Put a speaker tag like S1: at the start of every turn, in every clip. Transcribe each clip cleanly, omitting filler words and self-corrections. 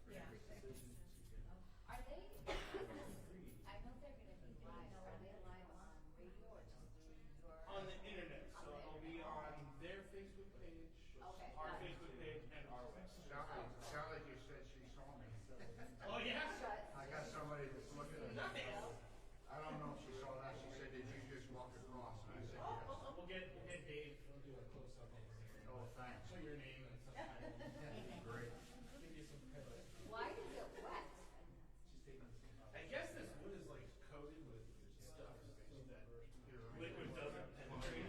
S1: Are they, I know they're gonna be live, are they live on radio or just through your?
S2: On the internet, so
S1: On the
S2: it'll be on their Facebook page,
S1: Okay,
S2: our
S1: got it.
S2: Facebook page, and our website.
S3: Sally just said she saw me.
S2: Oh, yeah?
S1: Shut.
S3: I got somebody that's looking at me.
S2: Nice.
S3: I don't know if she saw that. She said, did you just walk across? And I said,
S2: Oh,
S3: yes.
S2: we'll get Dave, he'll do a close-up on this.
S3: Oh, thanks.
S2: Show your name and stuff.
S3: Great.
S2: Give you some credit.
S1: Why is it wet?
S2: I guess this wood is like coated with stuff that liquid doesn't penetrate.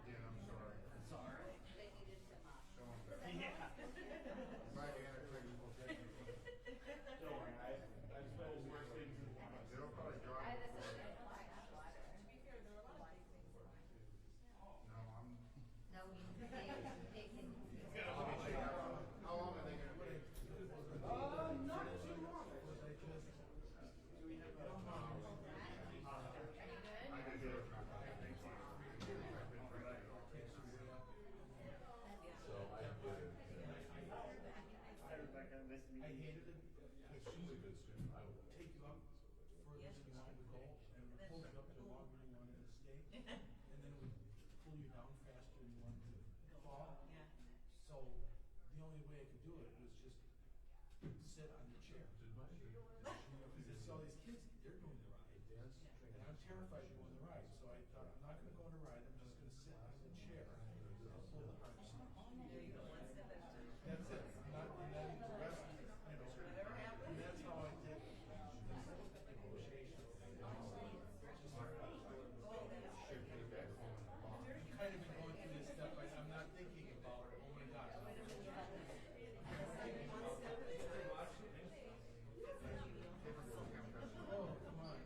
S3: Yeah, I'm sorry.
S2: It's all right.
S1: They needed to mop.
S3: So I'm glad
S2: Yeah.
S3: you had a technical difficulty.
S2: Don't worry, I've spelled worse things in the past.
S3: It'll probably dry.
S1: I, this is like water.
S3: No, I'm.
S1: No, they can.
S3: How long are they going to be?
S2: Not too long. Do we have a?
S3: I can do it. Thank you. I've been ready all day.
S4: Hi, Rebecca. Nice to meet
S5: I
S4: you.
S5: hated it because she's a good student. I would take you up further than you wanted to go and it would pull you up to longer than you wanted to stay. And then it would pull you down faster than you wanted to fall. So the only way I could do it was just sit on the chair. Because I see all these kids, they're doing the ride. And I'm terrified of going the ride. So I thought, I'm not going to go on the ride. I'm just going to sit on the chair and I'll pull the harness. That's it. And then the rest, and that's how I did negotiations. Kind of been going through this stuff, I'm not thinking about, oh my God. Oh, come on.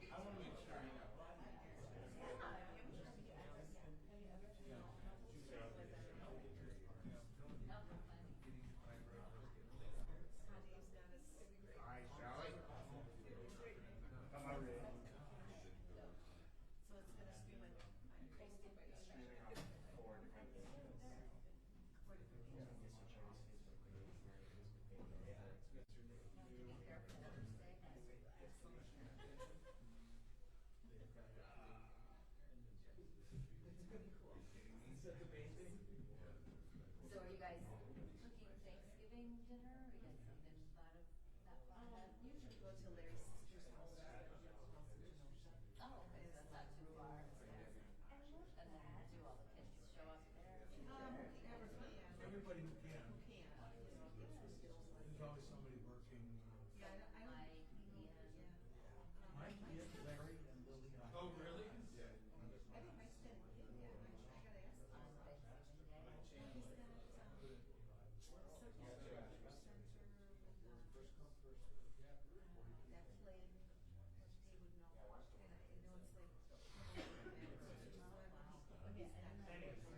S5: I want to make sure,
S3: Hi, Sally.
S4: Come on, Ray.
S1: So are you guys cooking Thanksgiving dinner? Or you guys even thought of that far ahead?
S6: Usually go to Larry's sister's house.
S1: Oh, okay, so that's not too far. And then do all the kids show up there?
S5: everybody who can.
S6: Can.
S5: There's always somebody working.
S6: Yeah, I don't.
S1: Mike, Ian.
S5: Mike, Ian, Larry, and Lily.
S2: Oh, really?
S5: Yeah.
S6: I think Mike's been, yeah, I gotta ask him.
S1: On Thanksgiving Day.
S6: He's got, that play, he would know, and I know it's like.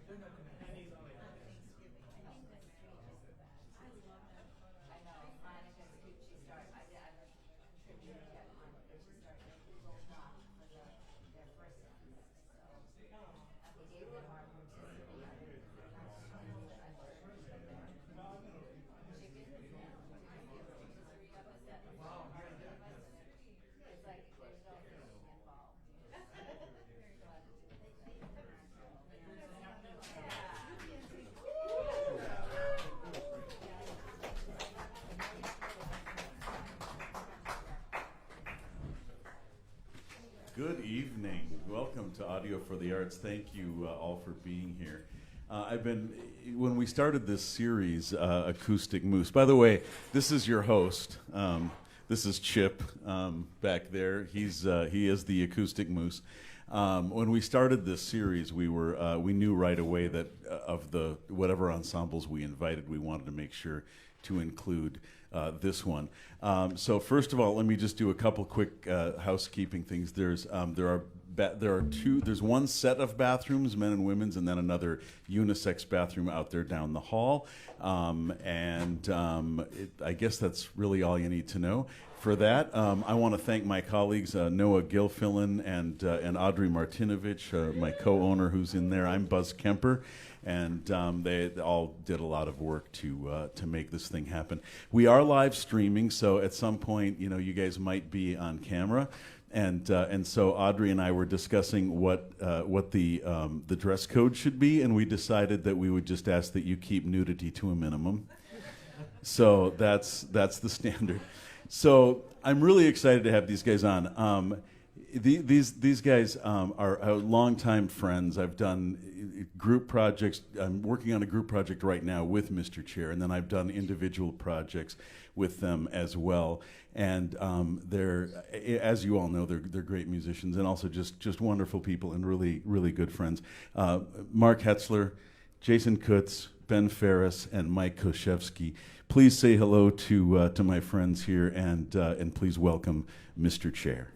S5: They're not gonna have
S2: Pennies on it.
S6: Thanksgiving.
S1: I think the street is the best. I love that. I know, Monica's cute, she started, I'm a contributor at Monica, she started making little knots for their first ones, so. We gave them our rotisserie, I learned chicken, rotisserie up is that. Wow, it's like, there's no fishing involved.
S7: Good evening. Welcome to Audio for the Arts. Thank you all for being here. When we started this series, Acoustic Moose, by the way, this is your host. This is Chip back there. He is the Acoustic Moose. When we started this series, we knew right away that of the whatever ensembles we invited, we wanted to make sure to include this one. So first of all, let me just do a couple quick housekeeping things. There are there's one set of bathrooms, men and women's, and then another unisex bathroom out there down the hall. I guess that's really all you need to know. For that, I want to thank my colleagues, Noah Gilfillan and Audrey Martinovich, my co-owner who's in there. I'm Buzz Kemper, and they all did a lot of work to make this thing happen. We are live streaming, so at some point, you guys might be on camera. And so Audrey and I were discussing what the dress code should be, and we decided that we would just ask that you keep nudity to a minimum. So that's the standard. So I'm really excited to have these guys on. These guys are longtime friends. I've done group projects. I'm working on a group project right now with Mr. Chair, and then I've done individual projects with them as well. And they're, as you all know, they're great musicians and also just wonderful people and really, really good friends. Mark Hetzler, Jason Kutz, Ben Ferris, and Mike Koszewski. Please say hello to my friends here, and please welcome Mr. Chair.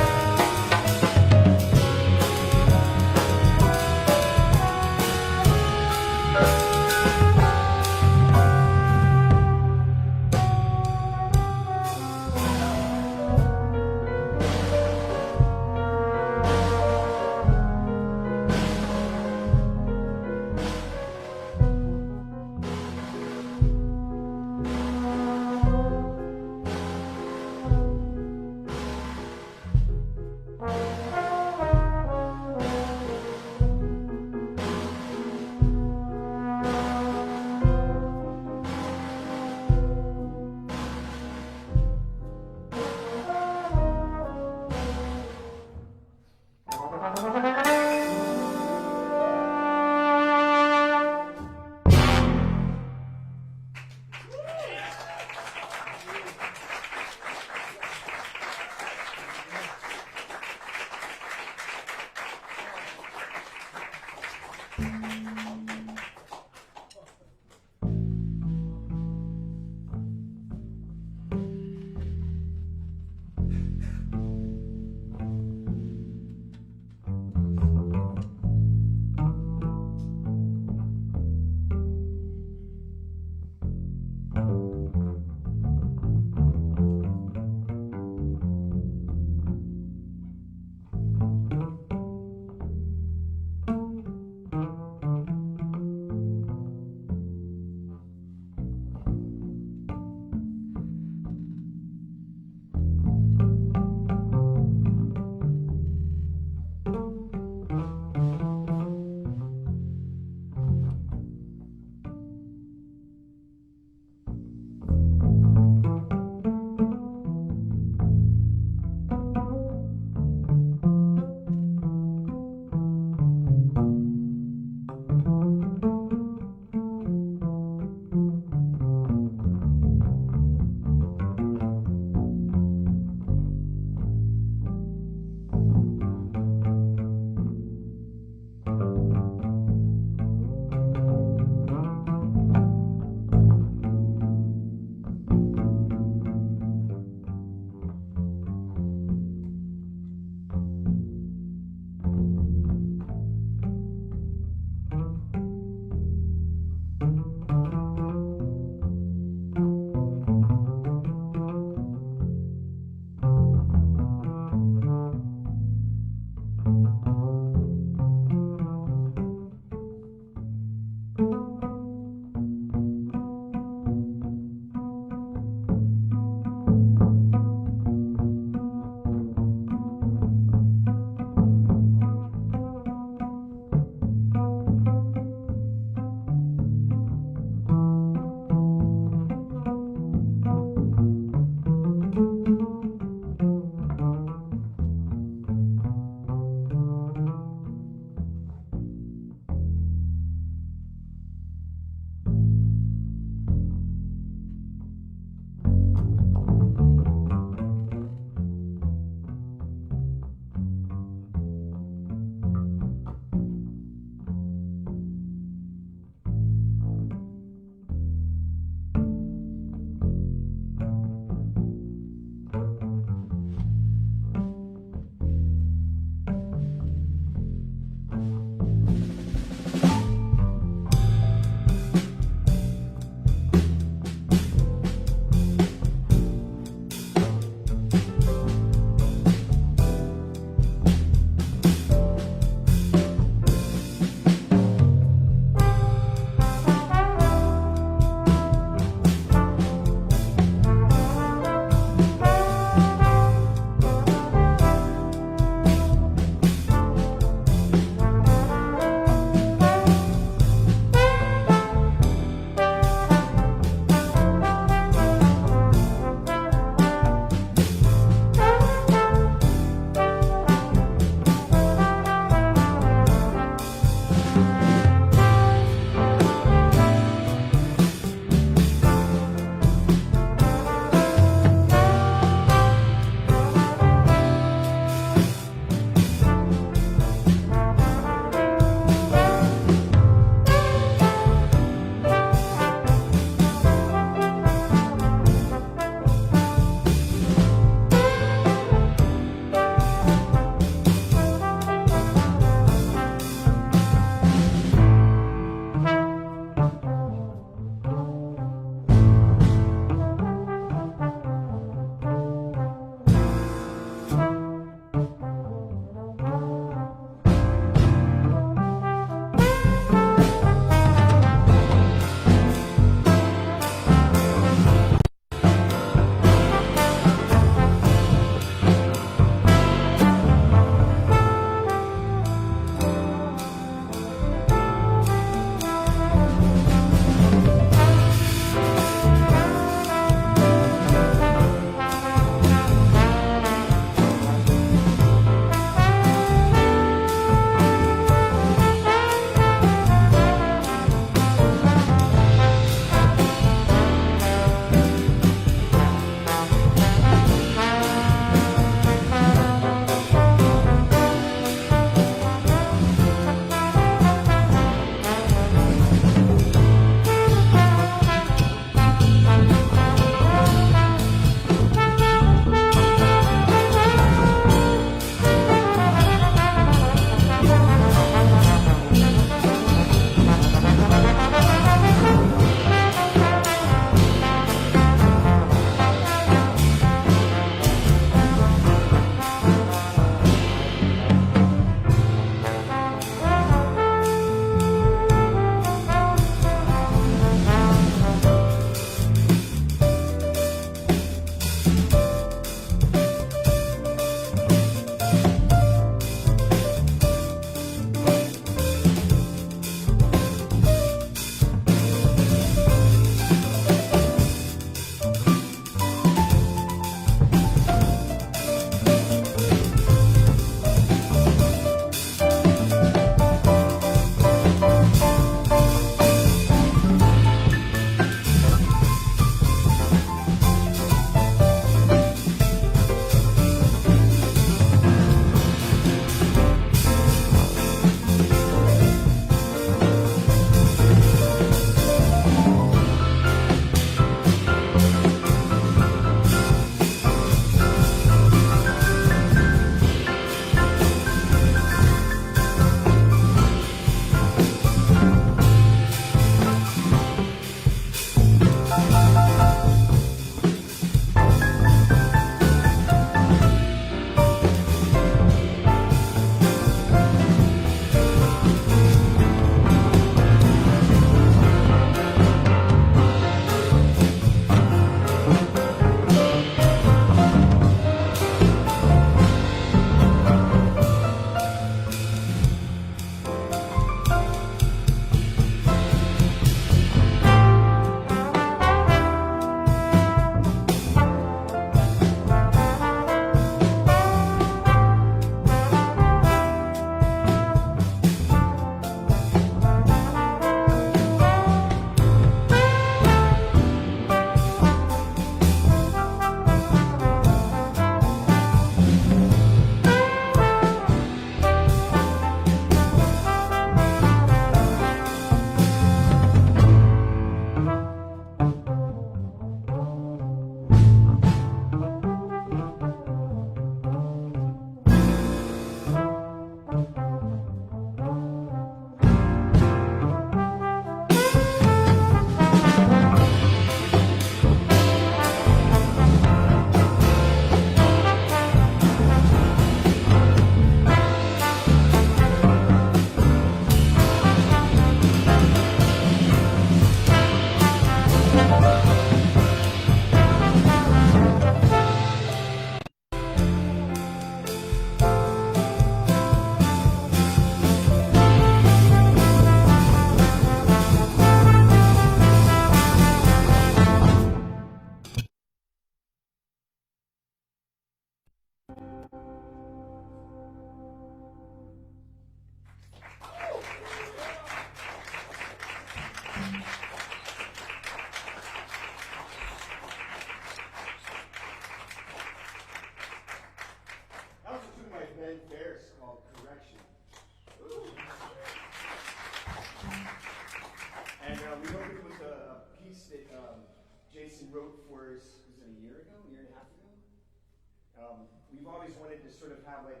S8: we've always wanted to sort of have like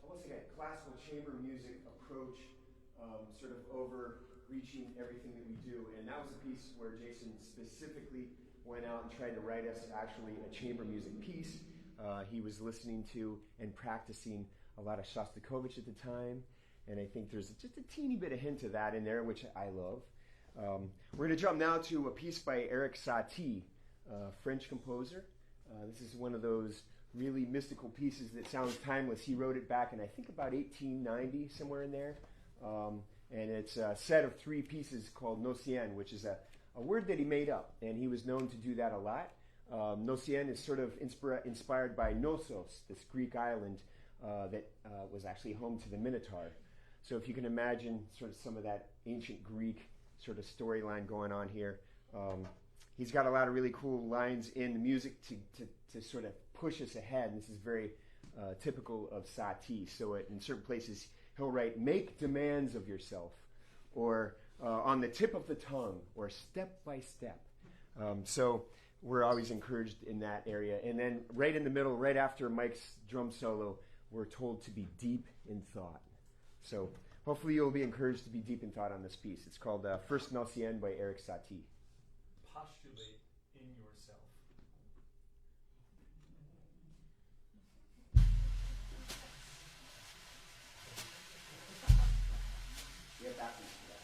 S8: almost like a classical chamber music approach, sort of overreaching everything that we do. And that was a piece where Jason specifically went out and tried to write us actually a chamber music piece. He was listening to and practicing a lot of Shostakovich at the time, and I think there's just a teeny bit of hint of that in there, which I love. We're going to jump now to a piece by Erik Satie, French composer. This is one of those really mystical pieces that sounds timeless. He wrote it back in, I think, about 1890, somewhere in there. And it's a set of 3 pieces called Nocien, which is a word that he made up, and he was known to do that a lot. Nocien is sort of inspired by Knossos, this Greek island that was actually home to the Minotaur. So if you can imagine sort of some of that ancient Greek sort of storyline going on here. He's got a lot of really cool lines in the music to sort of push us ahead. And this is very typical of Satie. So in certain places, he'll write, make demands of yourself, or on the tip of the tongue, or step by step. So we're always encouraged in that area. And then right in the middle, right after Mike's drum solo, we're told to be deep in thought. So hopefully you'll be encouraged to be deep in thought on this piece. It's called First Nocien by Erik Satie.
S9: Postulate in yourself.
S8: We have bathrooms for that.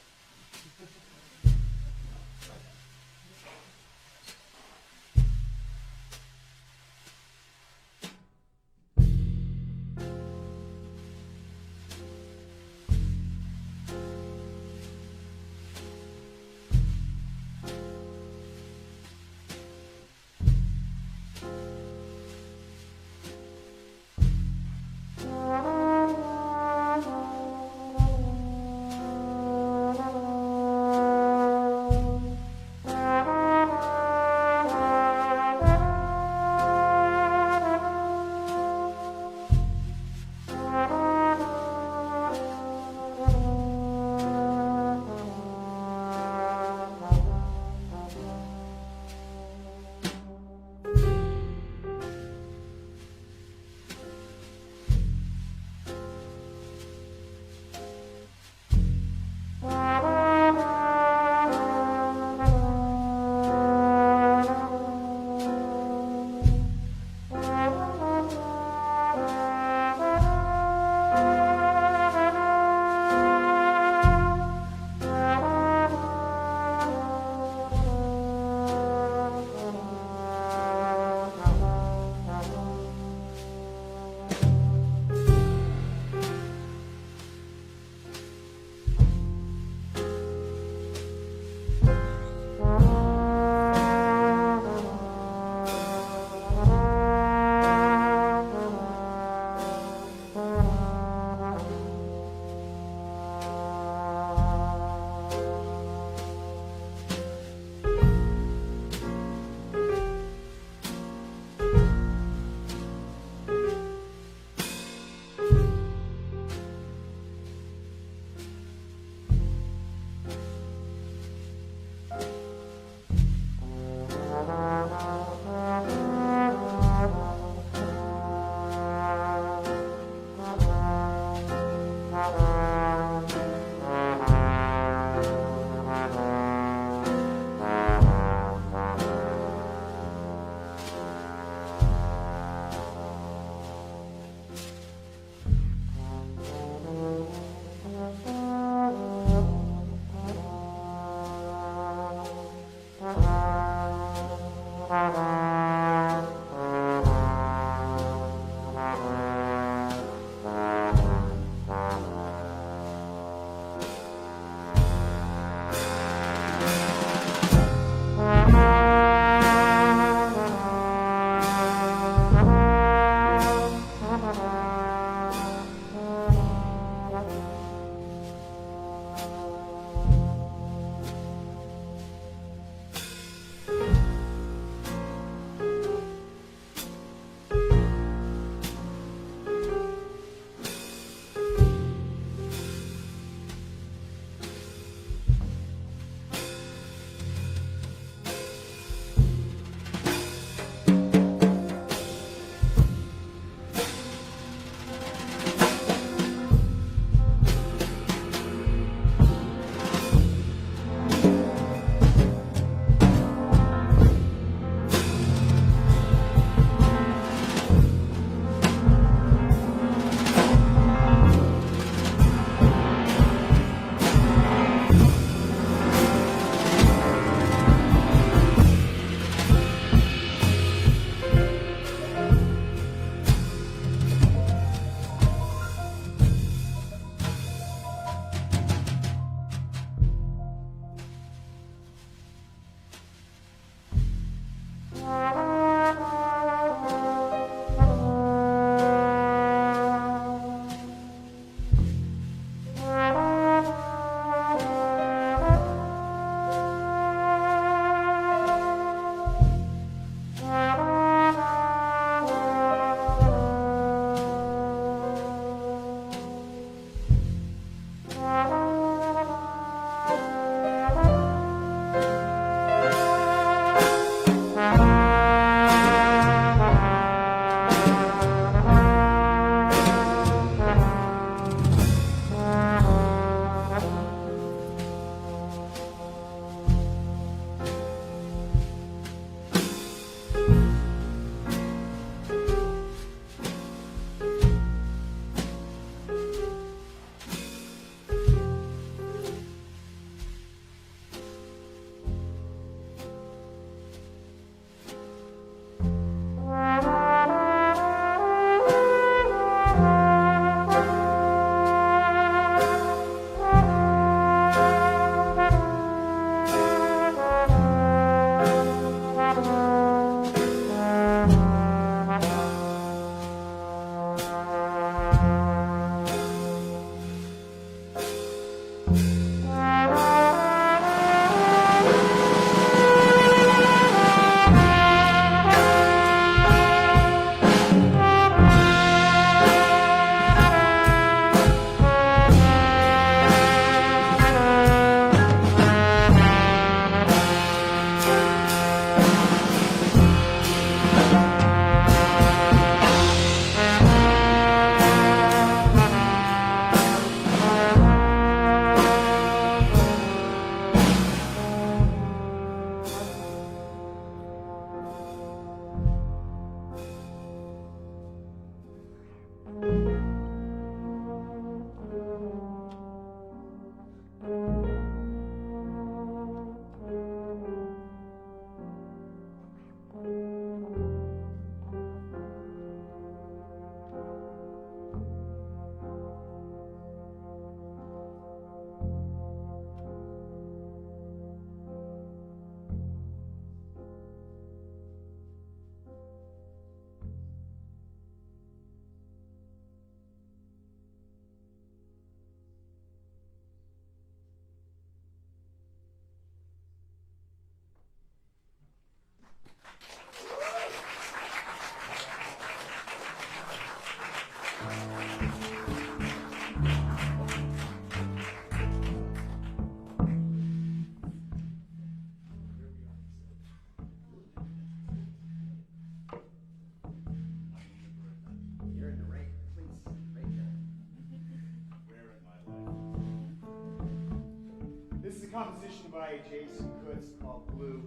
S8: composition by Jason Kutz called Blue.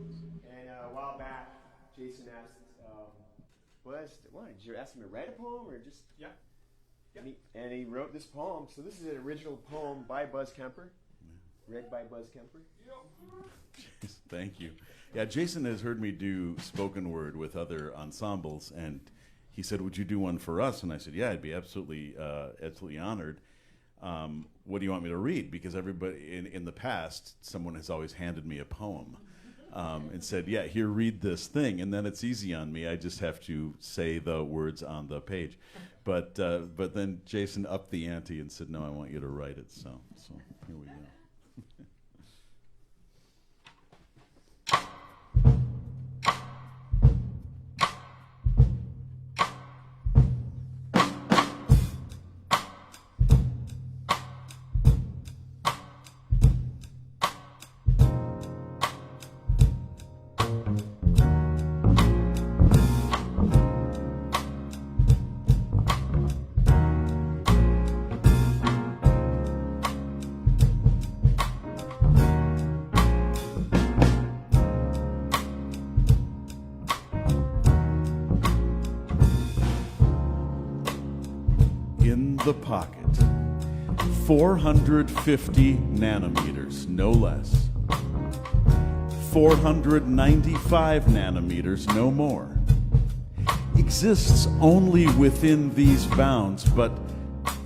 S8: And a while back, Jason asked, did you ask him to write a poem or just?
S2: Yeah.
S8: And he wrote this poem. So this is an original poem by Buzz Kemper, read by Buzz Kemper.
S7: Thank you. Yeah, Jason has heard me do spoken word with other ensembles, and he said, "Would you do one for us?" And I said, "Yeah, I'd be absolutely honored. What do you want me to read?" Because everybody in the past, someone has always handed me a poem and said, "Yeah, here, read this thing," and then it's easy on me. I just have to say the words on the page. But then Jason upped the ante and said, "No, I want you to write it." So here we go. The pocket, 450 nanometers, no less. 495 nanometers, no more. Exists only within these bounds, but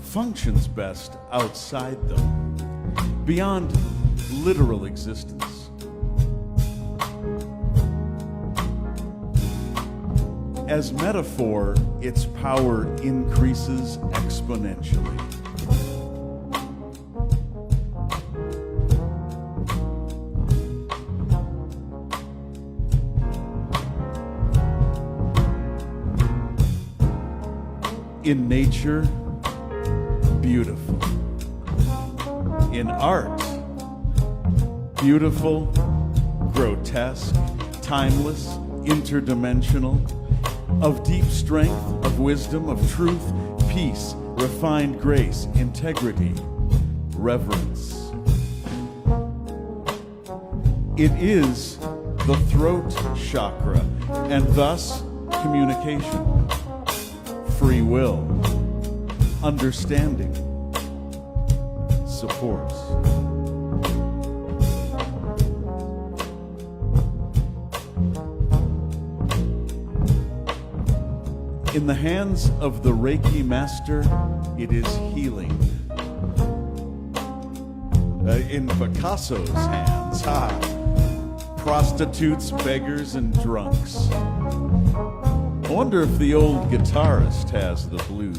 S7: functions best outside them, beyond literal existence. As metaphor, its power increases exponentially. In nature, beautiful. In art, beautiful, grotesque, timeless, interdimensional, of deep strength, of wisdom, of truth, peace, refined grace, integrity, reverence. It is the throat chakra, and thus communication, free will, understanding, supports. In the hands of the Reiki master, it is healing. In Picasso's hands, prostitutes, beggars, and drunks. I wonder if the old guitarist has the blues.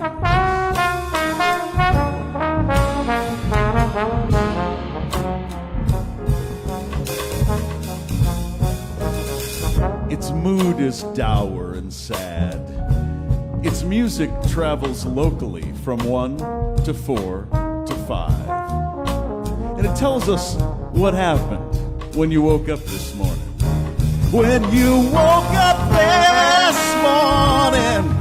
S7: Its mood is dour and sad. Its music travels locally from 1 to 4 to 5. And it tells us what happened when you woke up this morning. When you woke up this morning.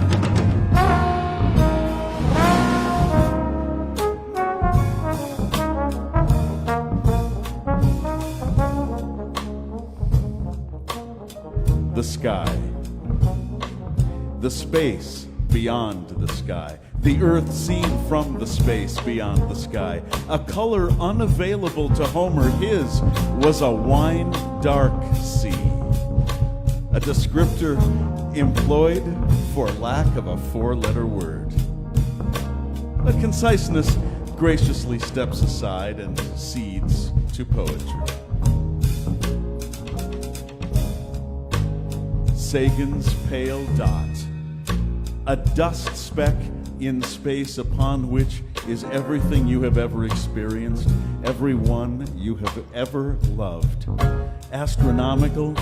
S7: The sky. The space beyond the sky, the earth seen from the space beyond the sky, a color unavailable to Homer. His was a wine-dark sea, a descriptor employed for lack of a four-letter word. But conciseness graciously steps aside and cedes to poetry. Sagan's pale dot, a dust speck in space upon which is everything you have ever experienced, everyone you have ever loved, astronomical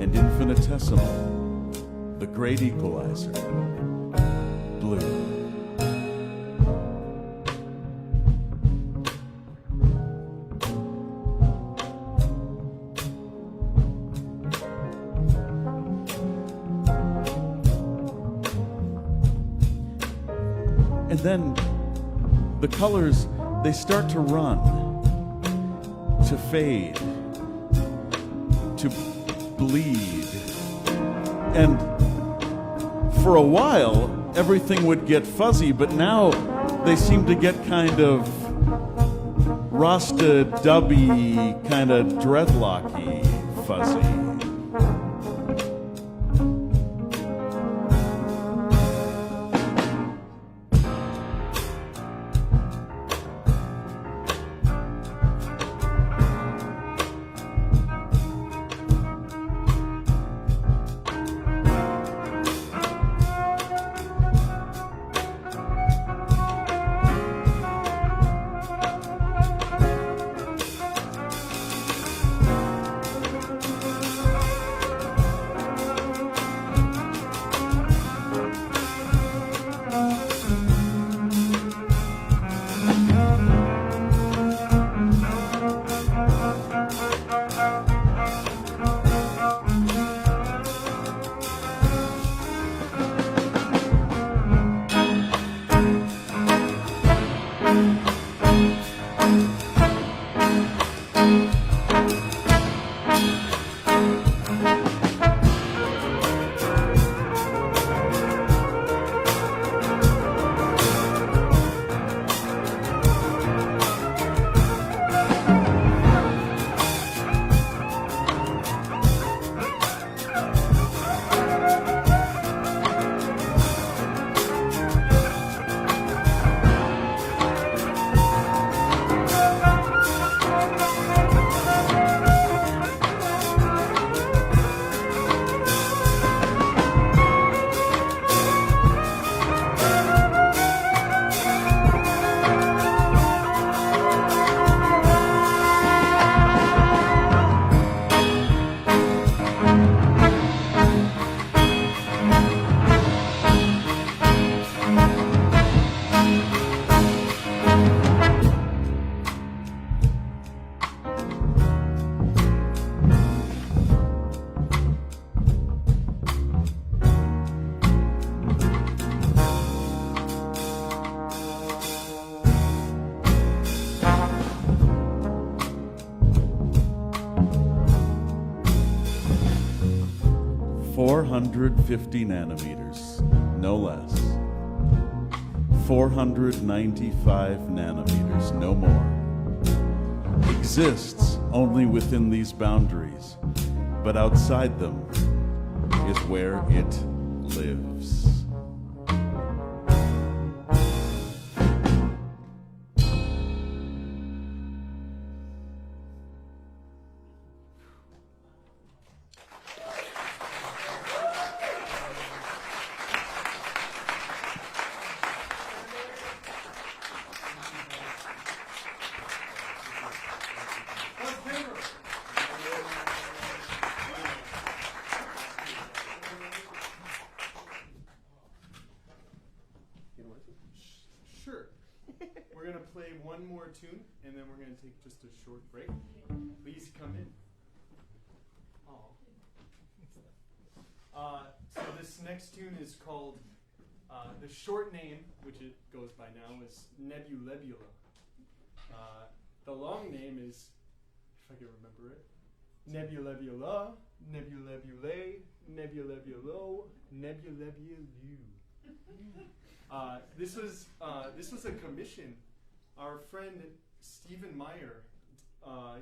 S7: and infinitesimal, the great equalizer, blue. And then the colors, they start to run. to fade, to bleed. And for a while, everything would get fuzzy, but now they seem to get kind of Rasta dubby, kind of dreadlocky fuzzy. 450 nanometers, no less. 495 nanometers, no more. Exists only within these boundaries, but outside them is where it lives.
S4: Sure. We're going to play one more tune, and then we're going to take just a short break. Please come in. So this next tune is called, the short name, which it goes by now, is Nebulebula. The long name is, if I can remember it, Nebulebula, Nebulebule, Nebulebulo, Nebulebulu. This was a commission. Our friend Stephen Meyer,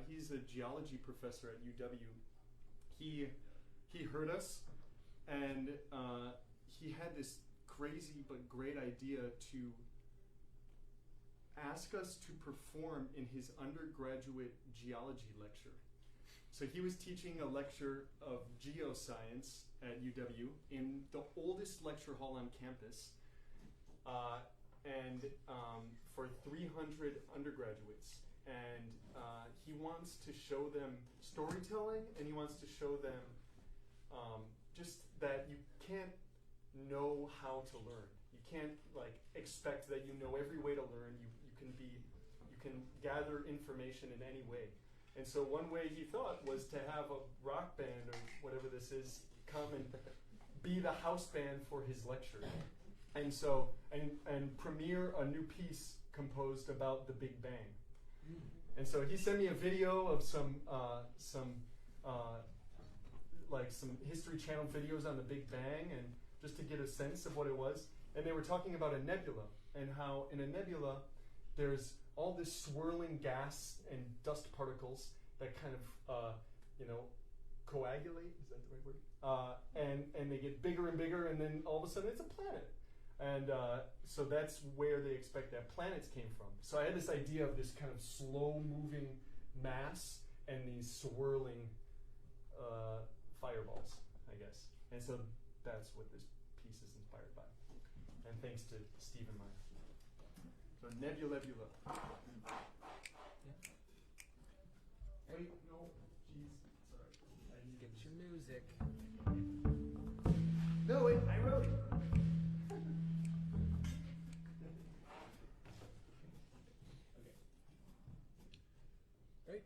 S4: he's a geology professor at UW. He heard us, and he had this crazy but great idea to ask us to perform in his undergraduate geology lecture. So he was teaching a lecture of geoscience at UW in the oldest lecture hall on campus. And for 300 undergraduates, and he wants to show them storytelling, and he wants to show them just that you can't know how to learn. You can't expect that you know every way to learn. You can gather information in any way. And so one way he thought was to have a rock band or whatever this is come and be the house band for his lecture. And so, and premiere a new piece composed about the Big Bang. And so he sent me a video of some History Channel videos on the Big Bang, and just to get a sense of what it was. And they were talking about a nebula, and how in a nebula there's all this swirling gas and dust particles that kind of coagulate. Is that the right word? And they get bigger and bigger, and then all of a sudden it's a planet. And so that's where they expect that planets came from. So I had this idea of this kind of slow-moving mass and these swirling fireballs, I guess. And so that's what this piece is inspired by. And thanks to Steve and Mike. So nebulebula. Wait, no, jeez, sorry.
S10: Get your music.
S4: No, wait, I wrote it.
S10: Right.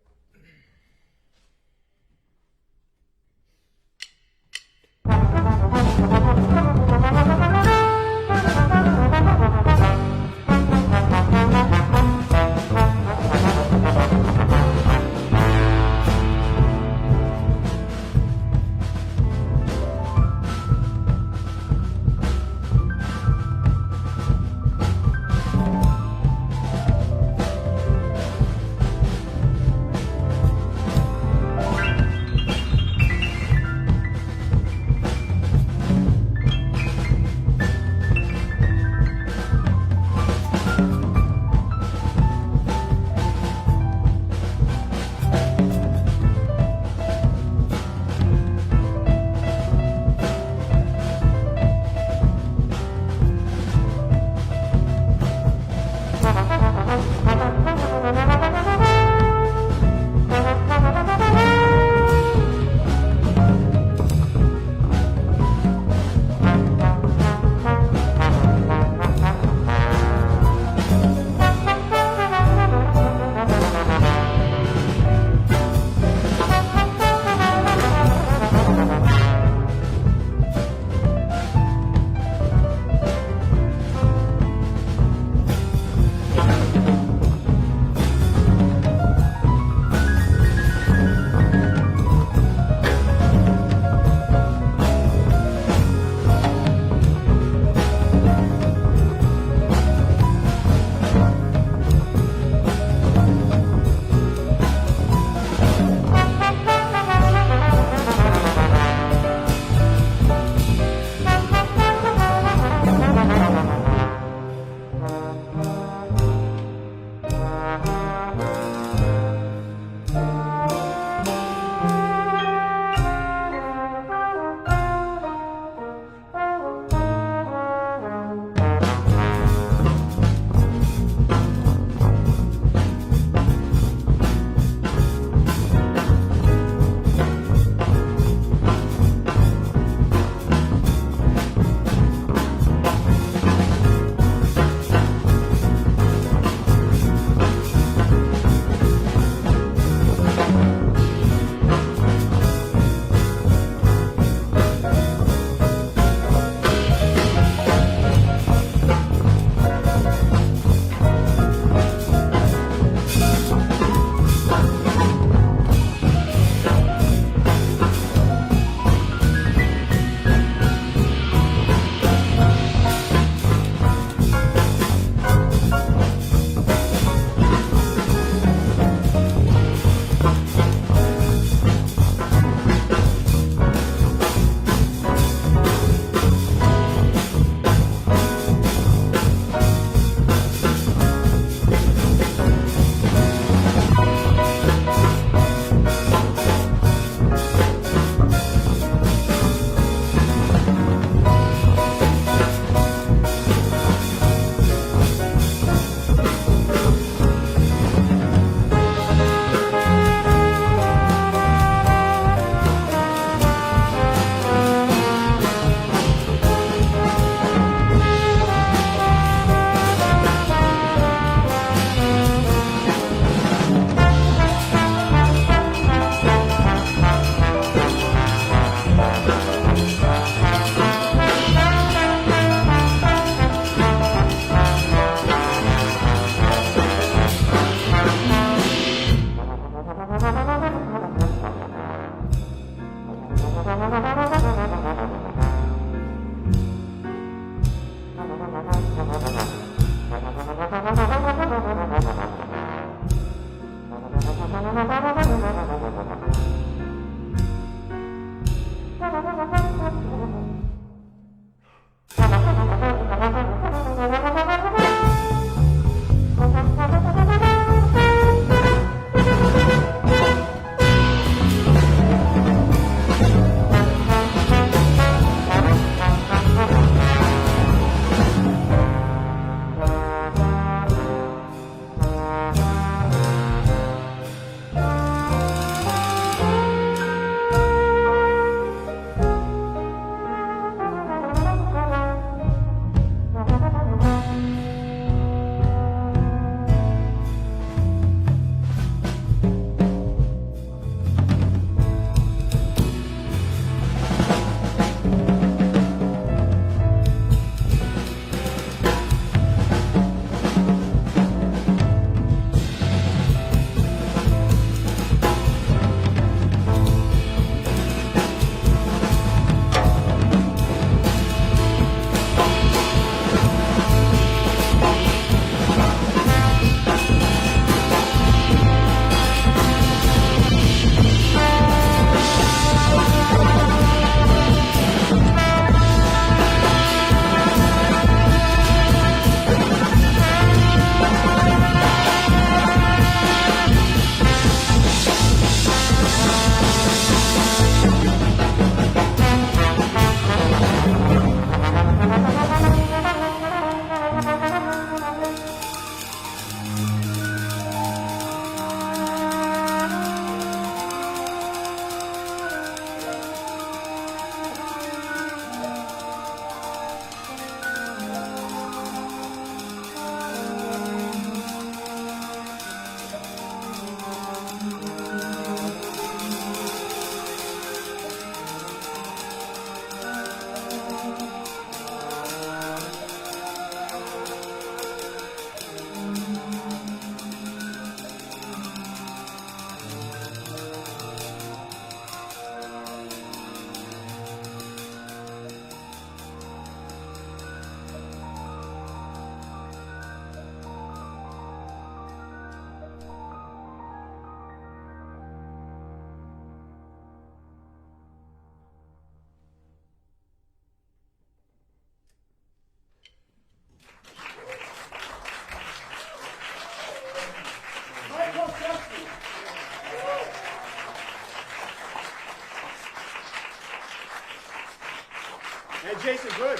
S8: Jason Kutz.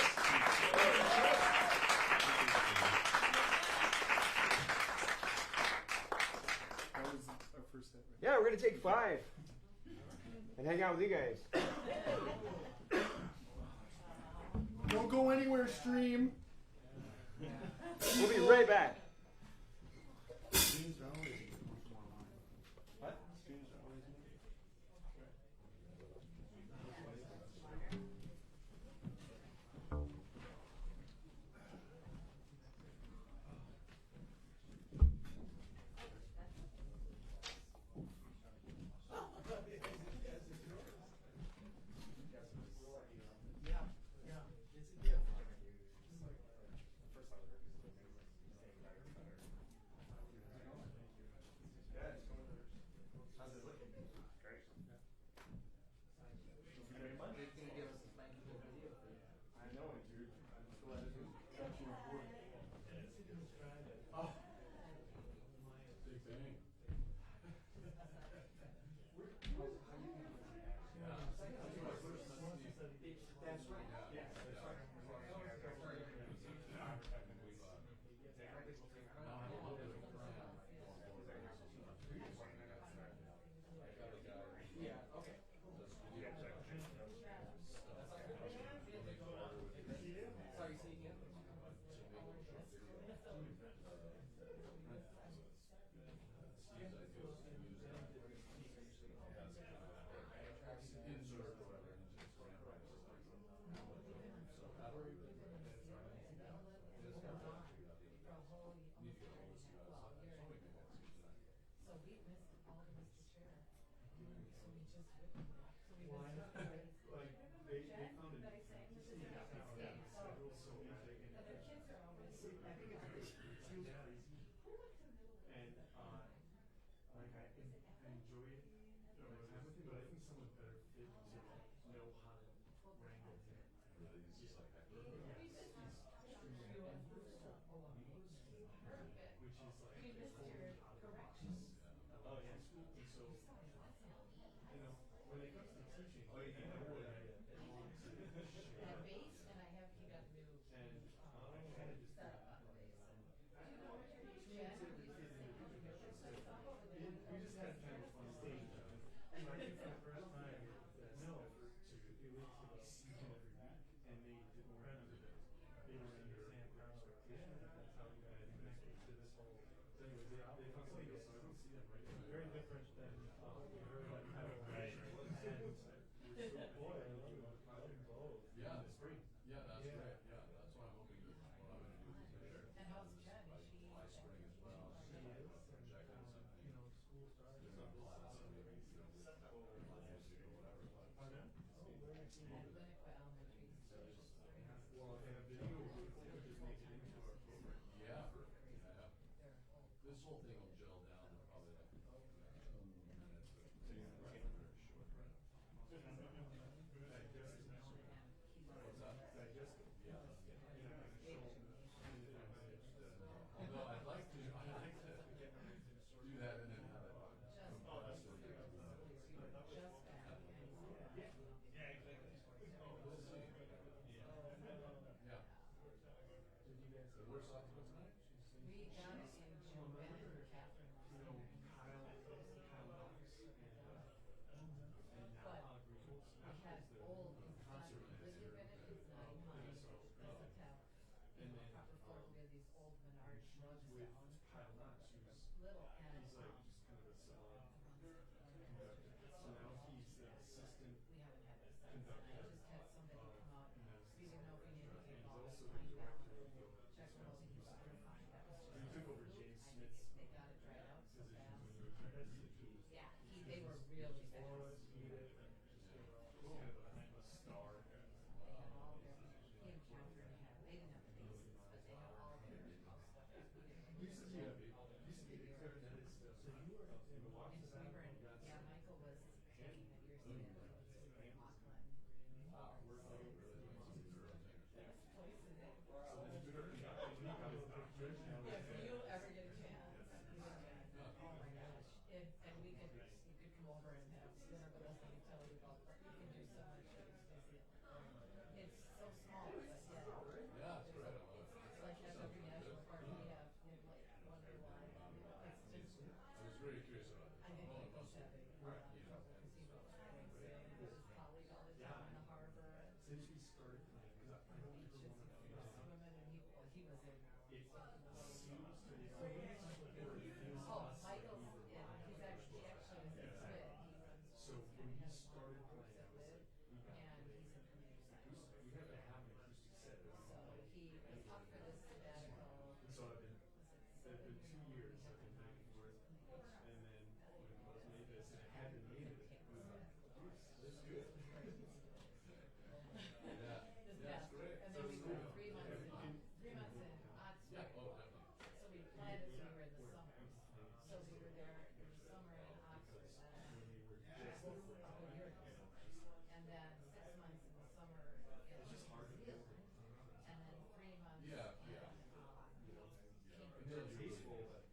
S4: That was our first set, right?
S8: Yeah, we're gonna take 5 and hang out with you guys.
S4: Don't go anywhere, stream.
S8: We'll be right back.
S1: It's so small. having trouble because he was sailing with his colleague all the time in the harbor and
S9: Since we started playing, because I don't
S1: beaches and
S9: remember
S1: he was swimming and he was in
S9: it seems to be
S1: oh Michael's yeah he actually is a twin he runs
S9: so when he started playing, I was like, we have
S1: and he's in computer science
S9: we have to have an acoustic set.
S1: so he was up for this sabbatical
S9: And so it's been 2 years. I've been back and forth. And then when Buzz made this, and I hadn't made it, it was like, that's good.
S1: this past and then we were 3 months in Oxford so we planned it when we were in the summers so we were there in the summer in Oxford
S9: When we were just
S1: a whole year ago and then 6 months in the summer in
S9: just hard to do.
S1: and then 3 months in
S9: And they're tasteful, but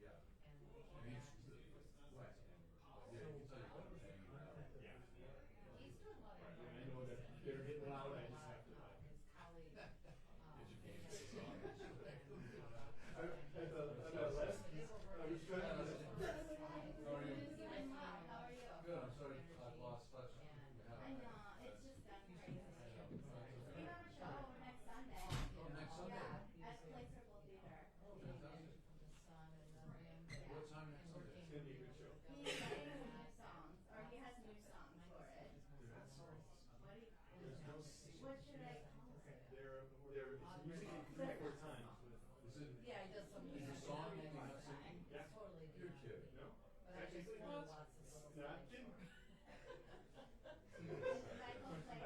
S1: he's doing a lot of
S9: I know that they're getting loud, I just have to
S1: his colleague
S9: At the last piece, I was trying to.
S6: How are you?
S11: Good, I'm sorry I lost touch.
S6: I know, it's just been crazy. We have a show next Sunday.
S11: Oh, next Sunday?
S6: Yeah, at Play Circle Theater.
S11: Oh, fantastic. What time next Sunday?
S9: It's gonna be a good show.
S6: He's writing new songs, or he has new songs for it.
S9: There's no.
S6: What should I call it?
S9: It's music in 3 or 4 times.
S11: Is it,
S1: yeah he does some
S11: is the song only not singing?
S9: Yeah.
S1: totally
S11: You're kidding.
S9: No?
S1: but I just
S9: Actually,
S1: learned
S9: what?
S1: lots of little
S9: Not
S1: things.
S9: kidding.
S6: Michael played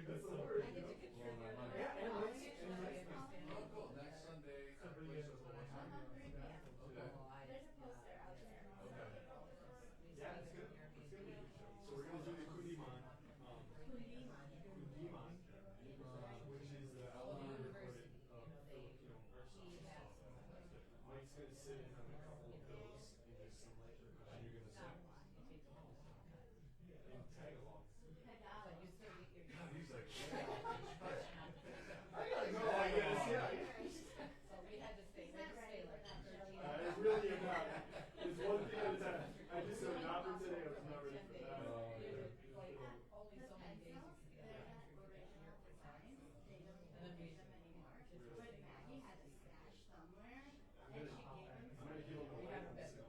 S9: That's the word.
S1: I get to contribute
S11: Well,
S9: Yeah, and
S1: I'll
S9: let's-
S1: make
S9: and
S1: sure I
S9: let's-
S1: understand
S11: Oh,
S1: it.
S11: cool, next Sunday, Play Circle, what time?
S6: 3 p.m.
S11: Okay.
S1: Oh,
S6: There's a poster out there.
S11: Okay.
S9: Yeah, it's good. It's gonna be a good show. So we're gonna do the Kundiman, which is the outline recorded of, Mike's gonna sit in on a couple of those and just some light percussion. And you're gonna sing and tag along.
S6: I got
S1: But
S6: it.
S1: you still eat your
S11: God, he's like,
S9: I gotta go, I guess, yeah.
S1: so we had to stay
S6: He's not ready
S1: like
S6: for that
S1: 13
S6: show.
S9: I really am not. It's one thing at a time. I just am not for today, I was not ready for that.
S1: like only so many days you can get out of your year for time.
S6: They don't use them anymore. But Maggie had a stash somewhere, and she gave them
S9: I'm gonna give him a
S1: We
S9: light
S1: have a
S9: on
S1: bed.
S9: this.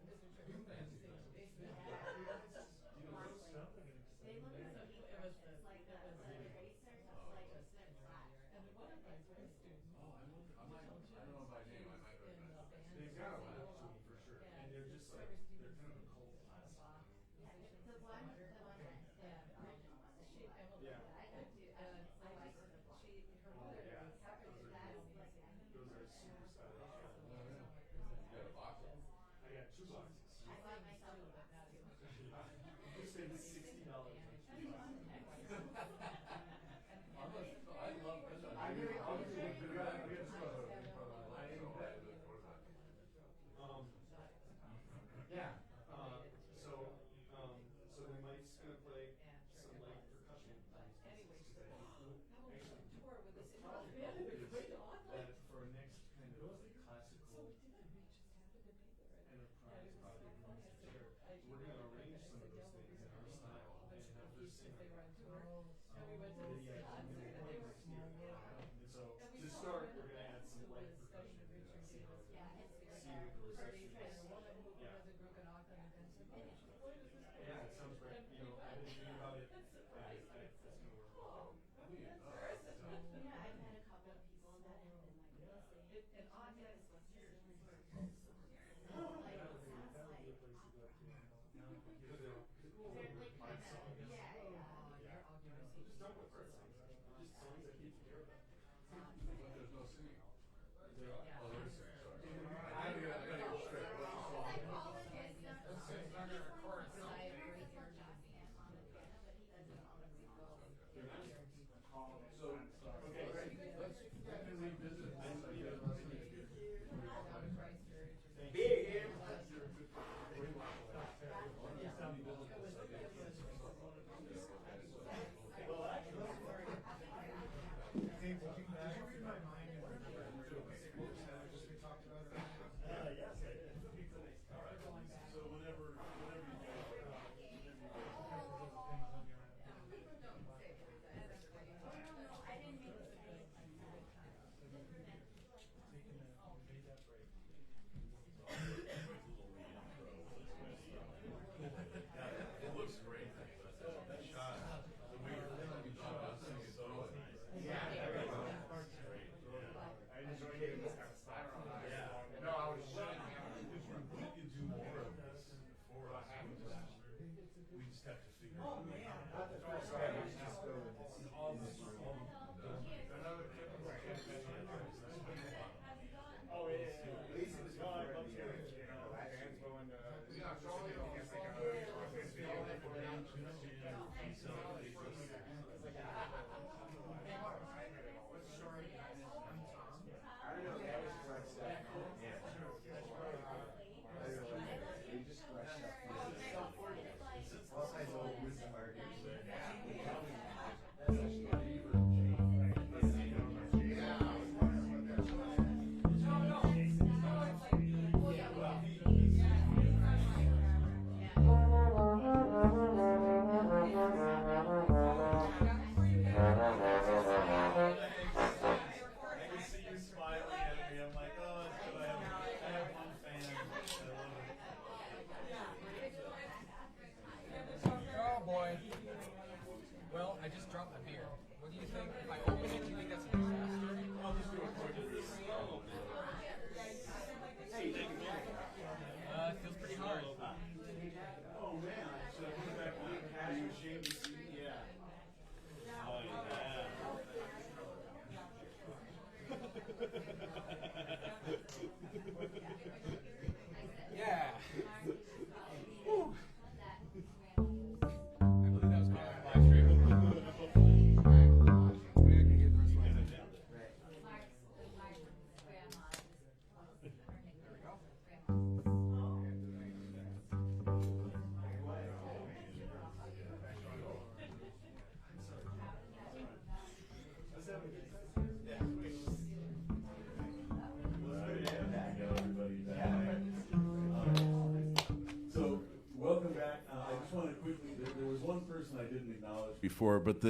S1: Mr. Tripp sings in the basement.
S6: They look like paintbrushes, like the eraser, just like a slip flat.
S1: And one of my first students.
S11: oh, I don't know by name, I might recognize them.
S9: They've got a lot to them for sure. And they're just like, they're kind of a cult class.
S6: The one that, the original one, that she liked.
S9: Yeah.
S6: I don't do, I like
S1: her mother
S9: Yeah.
S1: was happy to
S6: That's
S1: know me.
S6: like,
S9: Those are super stylish.
S11: You got a box of them?
S9: I got 2 boxes.
S6: I bought myself a
S1: But
S6: box.
S1: not as much.
S9: You spend $60 on 2 boxes.
S11: I love this.
S9: I really, I'll do it. We gotta start. Yeah, so then Mike's gonna play some light percussion.
S1: Anyway, she said,
S9: Actually,
S1: tour with this in Australia.
S9: that for our next kind of classical enterprise project, we're gonna arrange some of those things in our style and have her sing.
S1: They were on tour, and we went to
S9: And
S1: this
S9: then
S1: concert, and they were small world.
S9: And so,
S1: And we
S9: to
S1: saw
S9: start,
S1: her
S9: we're gonna add some light
S1: discussion
S9: percussion.
S1: of Richard Davis.
S6: Yeah, it's
S1: And
S9: See what the reception
S1: and
S9: is.
S1: a woman who
S9: Yeah.
S1: was a group in Auckland and Pennsylvania. She said, "Boy, this is great."
S9: Yeah, it sounds great. You know, I didn't think about it. That's gonna work.
S6: Yeah, I've had a couple of people that have been like, listening.
S1: In August,
S6: So, like, it sounds like opera. They're like kind of, yeah, yeah.
S9: Just don't put bird songs. Just songs that keep you here.
S11: But there's no singing. Oh, there's singing, sorry.
S9: I gotta get straight.
S6: Like all of his stuff.
S11: Let's sing.
S6: This one,
S1: chorus.
S6: this one is for Johnny on the piano, but he does it all the way.
S11: So, okay, great. Let's revisit this idea of
S9: Big him.
S11: Well, actually,
S3: No, I was showing him.
S11: We could do more of this for us. We just have to figure out.
S3: Another typical
S4: Oh, yeah. At least it was no, I'd love to hear it. You know, bands going to.
S3: yeah, so all the
S4: I guess like
S8: I don't know, that was correct stuff. Yeah. I don't know. You just correct stuff. All kinds of old wisdom arguments.
S7: I can see you smiling at me. I'm like, oh, that's good. I have one fan. I love it.
S10: Oh boy. Well, I just dropped my beer. What do you think? If I open it, do you think that's a disaster?
S7: I'll just do a quick slow. Hey, take a minute.
S10: It feels pretty hard.
S7: Oh man, should I put it back on? Are you ashamed to see me? Yeah. Oh yeah.
S10: Yeah. Whew. I believe that was my live stream. Maybe I can get the rest of my attention.
S7: So, welcome back. I just want to quickly, there was one person I didn't acknowledge before, but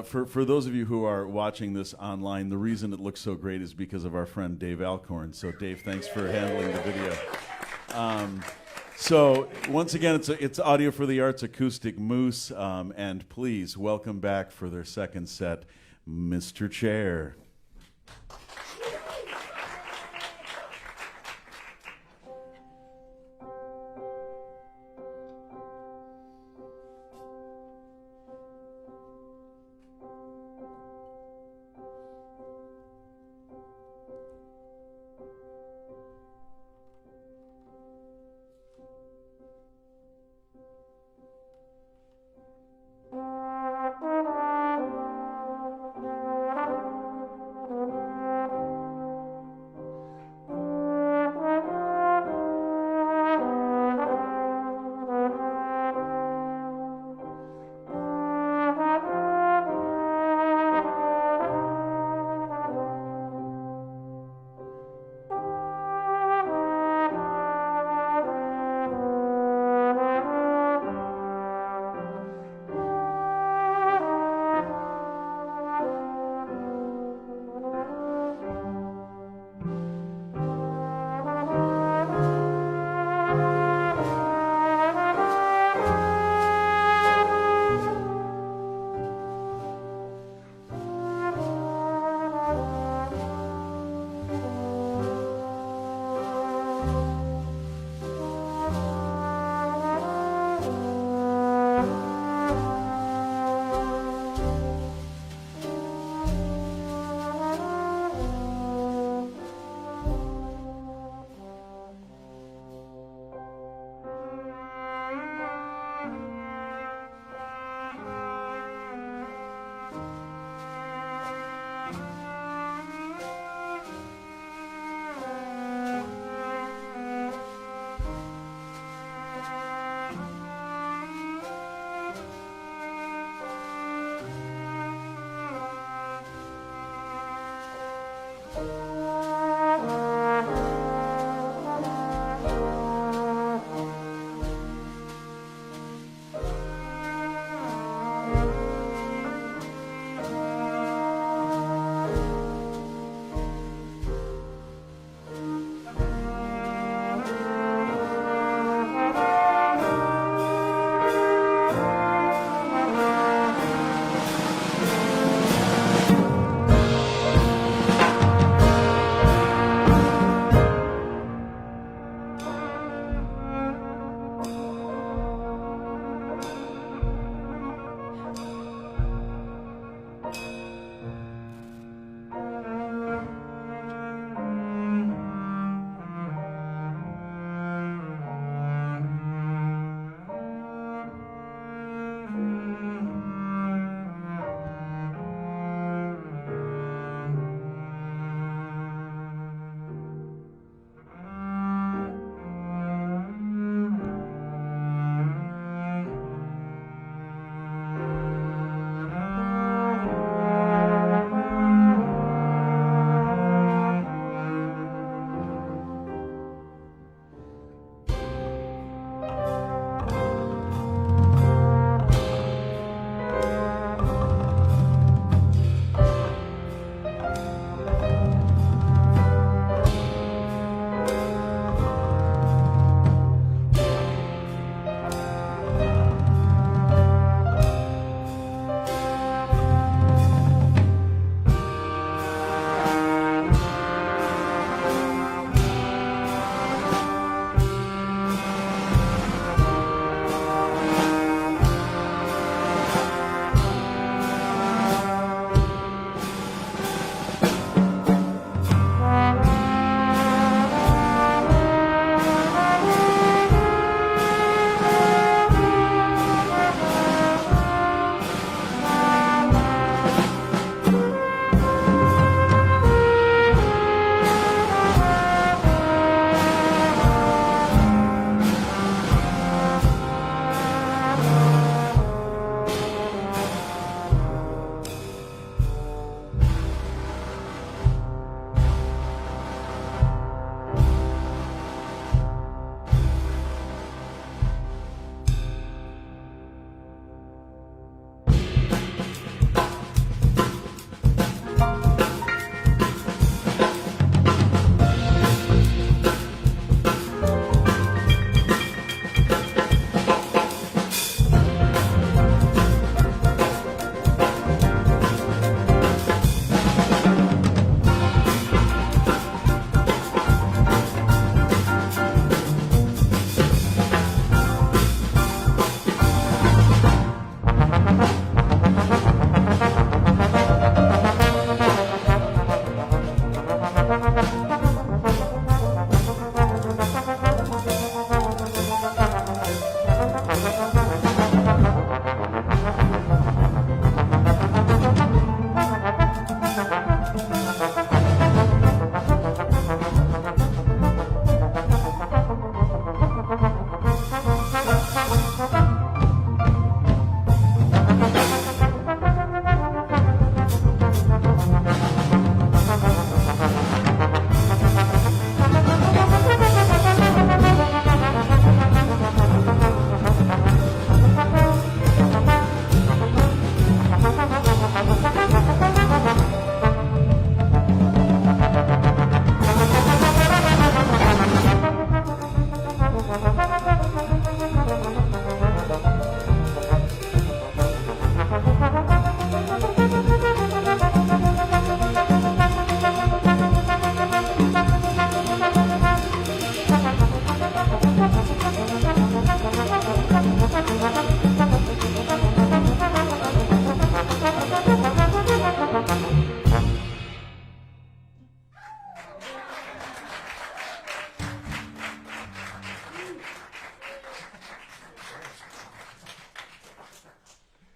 S7: for those of you who are watching this online, the reason it looks so great is because of our friend Dave Alcorn. So, Dave, thanks for handling the video. So, once again, it's Audio for the Arts Acoustic Moose, and please welcome back for their second set, Mr. Chair.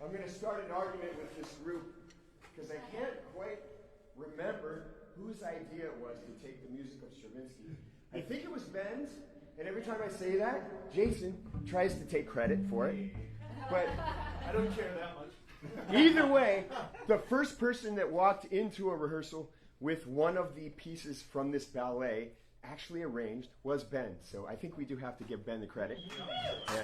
S8: I'm going to start an argument with this group because I can't quite remember whose idea it was to take the music of Stravinsky. I think it was Ben's, and every time I say that, Jason tries to take credit for it. But
S4: I don't care that much.
S8: Either way, the first person that walked into a rehearsal with one of the pieces from this ballet actually arranged was Ben. So I think we do have to give Ben the credit. Yeah.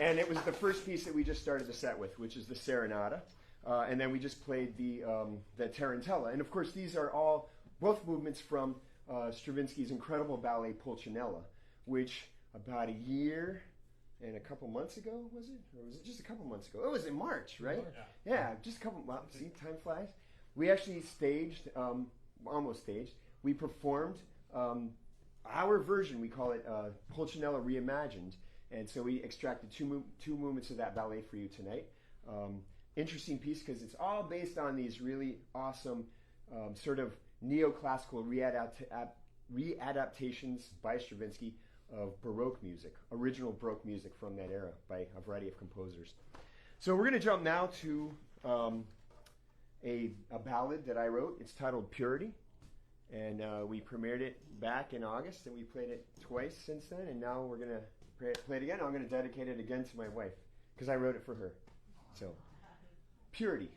S8: And it was the first piece that we just started the set with, which is the Serenata. And then we just played the Tarantella. And of course, these are all both movements from Stravinsky's incredible ballet Pulcinella, which about a year and a couple months ago, was it? Or was it just a couple months ago? It was in March, right? Yeah, just a couple months. See, time flies. We actually staged, almost staged. We performed our version. We call it Pulcinella Reimagined. And so we extracted two movements of that ballet for you tonight. Interesting piece because it's all based on these really awesome sort of neoclassical readaptations by Stravinsky of Baroque music, original Baroque music from that era by a variety of composers. So we're going to jump now to a ballad that I wrote. It's titled Purity, and we premiered it back in August, and we played it twice since then, and now we're going to play it again. I'm going to dedicate it again to my wife because I wrote it for her. So, Purity.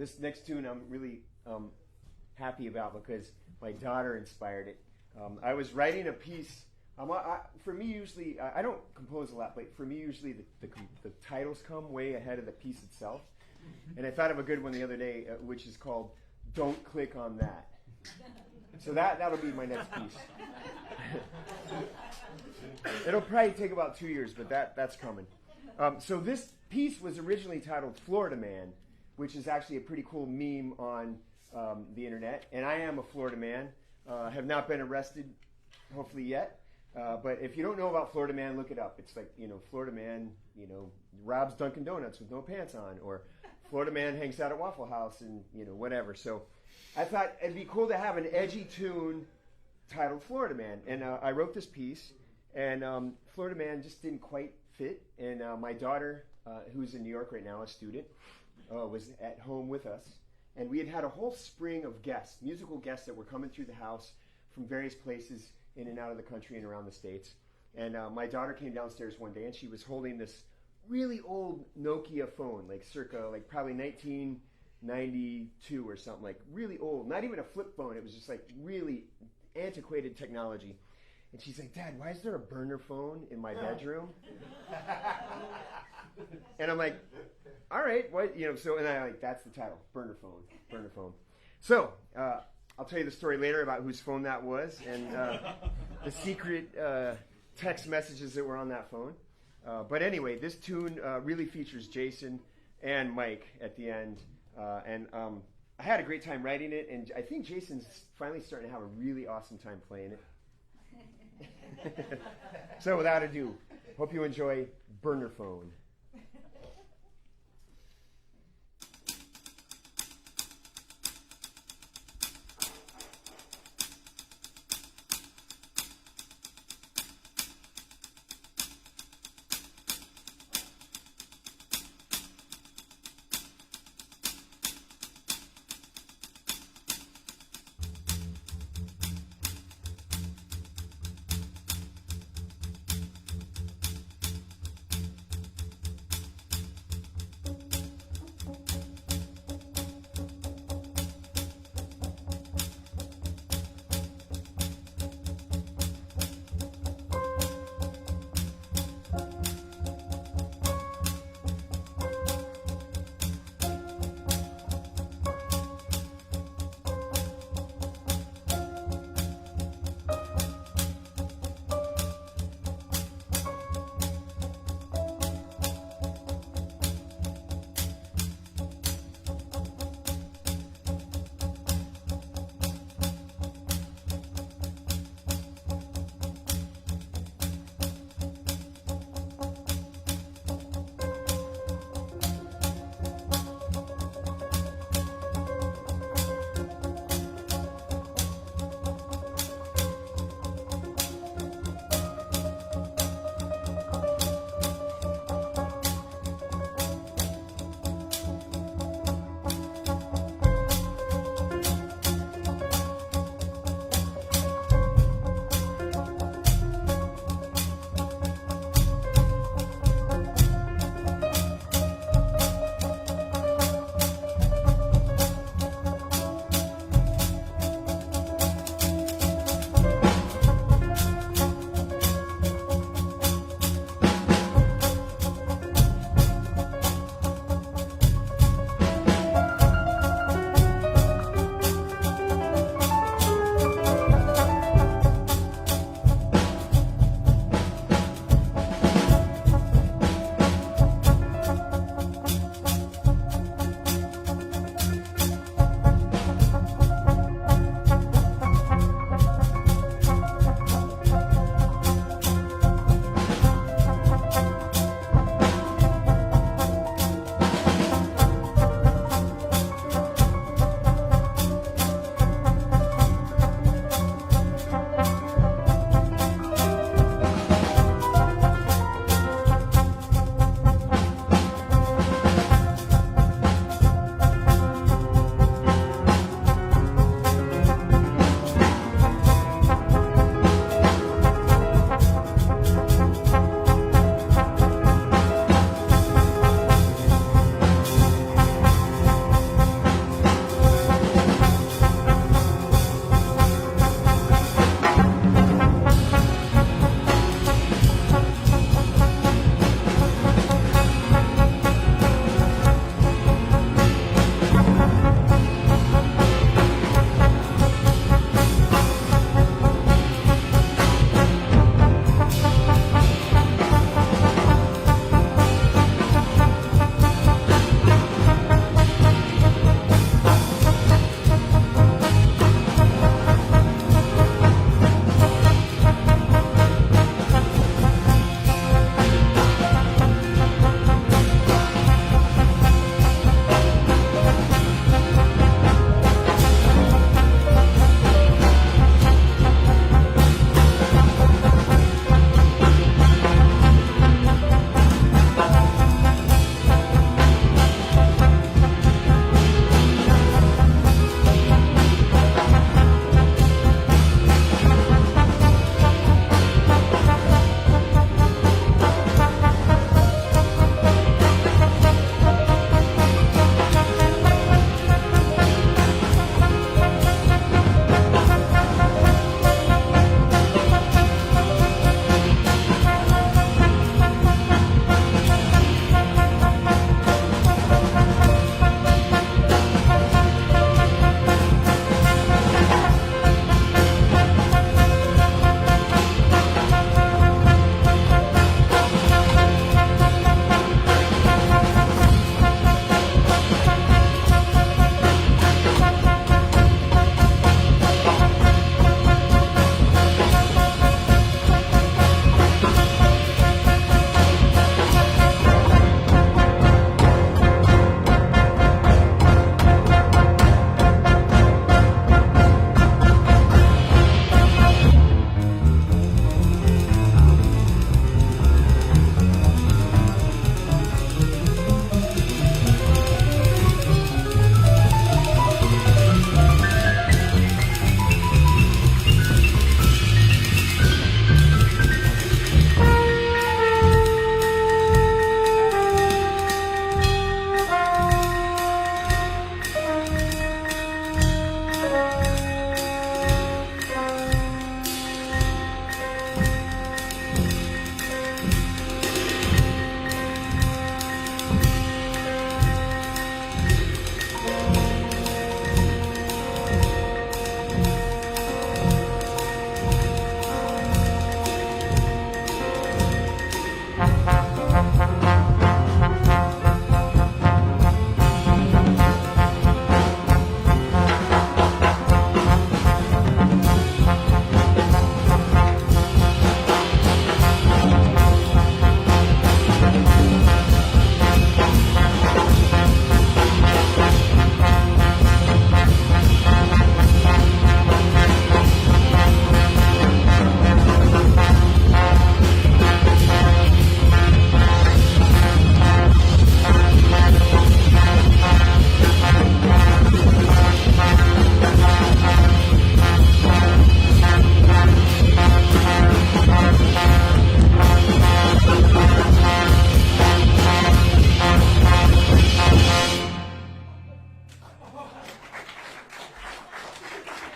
S8: this next tune I'm really happy about because my daughter inspired it. I was writing a piece. For me, usually, I don't compose a lot, but for me, usually the titles come way ahead of the piece itself. And I thought of a good one the other day, which is called "Don't Click on That." So that'll be my next piece. It'll probably take about 2 years, but that's coming. So this piece was originally titled "Florida Man," which is actually a pretty cool meme on the internet. And I am a Florida man. Have not been arrested, hopefully yet. But if you don't know about Florida Man, look it up. It's like, Florida Man, robs Dunkin' Donuts with no pants on, or Florida Man hangs out at Waffle House and, whatever. So I thought it'd be cool to have an edgy tune titled Florida Man. And I wrote this piece, and Florida Man just didn't quite fit. And my daughter, who's in New York right now, a student, was at home with us. And we had a whole spring of guests, musical guests that were coming through the house from various places in and out of the country and around the States. And my daughter came downstairs one day, and she was holding this really old Nokia phone, like probably 1992 or something, like really old. Not even a flip phone. It was just like really antiquated technology. And she's like, "Dad, why is there a burner phone in my bedroom?" And I'm like, "All right, what?" So, and I'm like, "That's the title, burner phone." So, I'll tell you the story later about whose phone that was and the secret text messages that were on that phone. But anyway, this tune really features Jason and Mike at the end. And I had a great time writing it, and I think Jason's finally starting to have a really awesome time playing it. So without ado, hope you enjoy Burner Phone.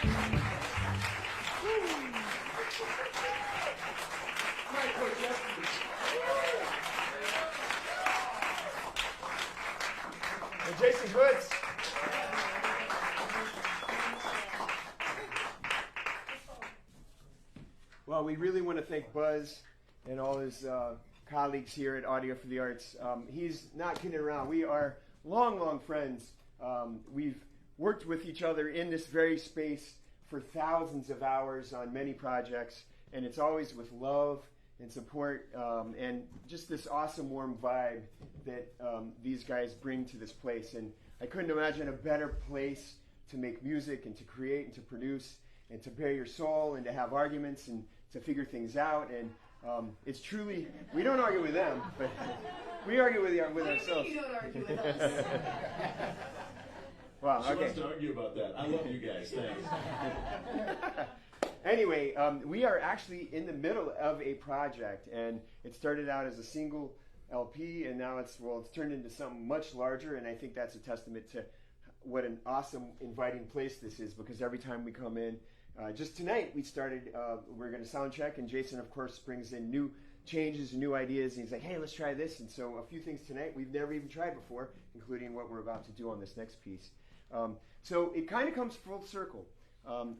S8: Mike Koszewski. And Jason Kutz. Well, we really want to thank Buzz and all his colleagues here at Audio for the Arts. He's not kidding around. We are long, long friends. We've worked with each other in this very space for thousands of hours on many projects, and it's always with love and support and just this awesome, warm vibe that these guys bring to this place. And I couldn't imagine a better place to make music and to create and to produce and to bare your soul and to have arguments and to figure things out. And it's truly, we don't argue with them, but we argue with ourselves.
S1: You don't argue with us.
S8: Wow,
S7: She
S8: okay.
S7: wants to argue about that. I love you guys. Thanks.
S8: Anyway, we are actually in the middle of a project, and it started out as a single LP, and now it's turned into something much larger, and I think that's a testament to what an awesome, inviting place this is, because every time we come in, just tonight we started, we're going to sound check, and Jason, of course, brings in new changes and new ideas, and he's like, hey, let's try this. And so a few things tonight we've never even tried before, including what we're about to do on this next piece. So it kind of comes full circle.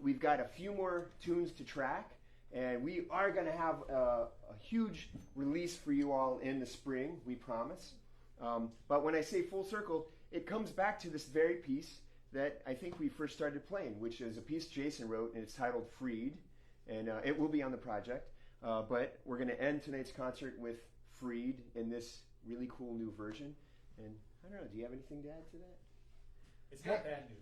S8: We've got a few more tunes to track, and we are going to have a huge release for you all in the spring, we promise. But when I say full circle, it comes back to this very piece that I think we first started playing, which is a piece Jason wrote, and it's titled Freed, and it will be on the project. But we're going to end tonight's concert with Freed in this really cool new version. And I don't know, do you have anything to add to that?
S9: It's not that new.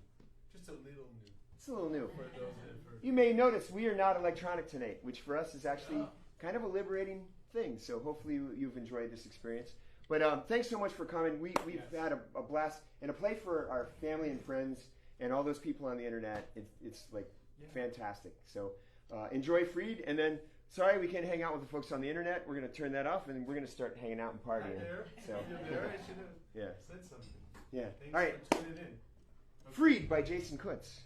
S9: Just a little new.
S8: It's a little new.
S9: For those that
S8: You may notice we are not electronic tonight, which for us is actually kind of a liberating thing. So hopefully you've enjoyed this experience. But thanks so much for coming. We've had a blast, and a play for our family and friends and all those people on the internet. It's like fantastic. So enjoy Freed, and then sorry we can't hang out with the folks on the internet. We're going to turn that off, and we're going to start hanging out and partying. So
S9: there, I should have said something.
S8: Yeah.
S9: Thanks
S8: All right.
S9: for tuning in.
S8: Freed by Jason Kutz.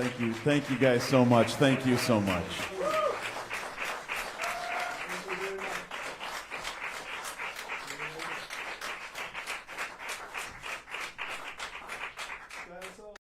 S7: Thank you guys so much. Thank you so much.
S4: Thank you very much.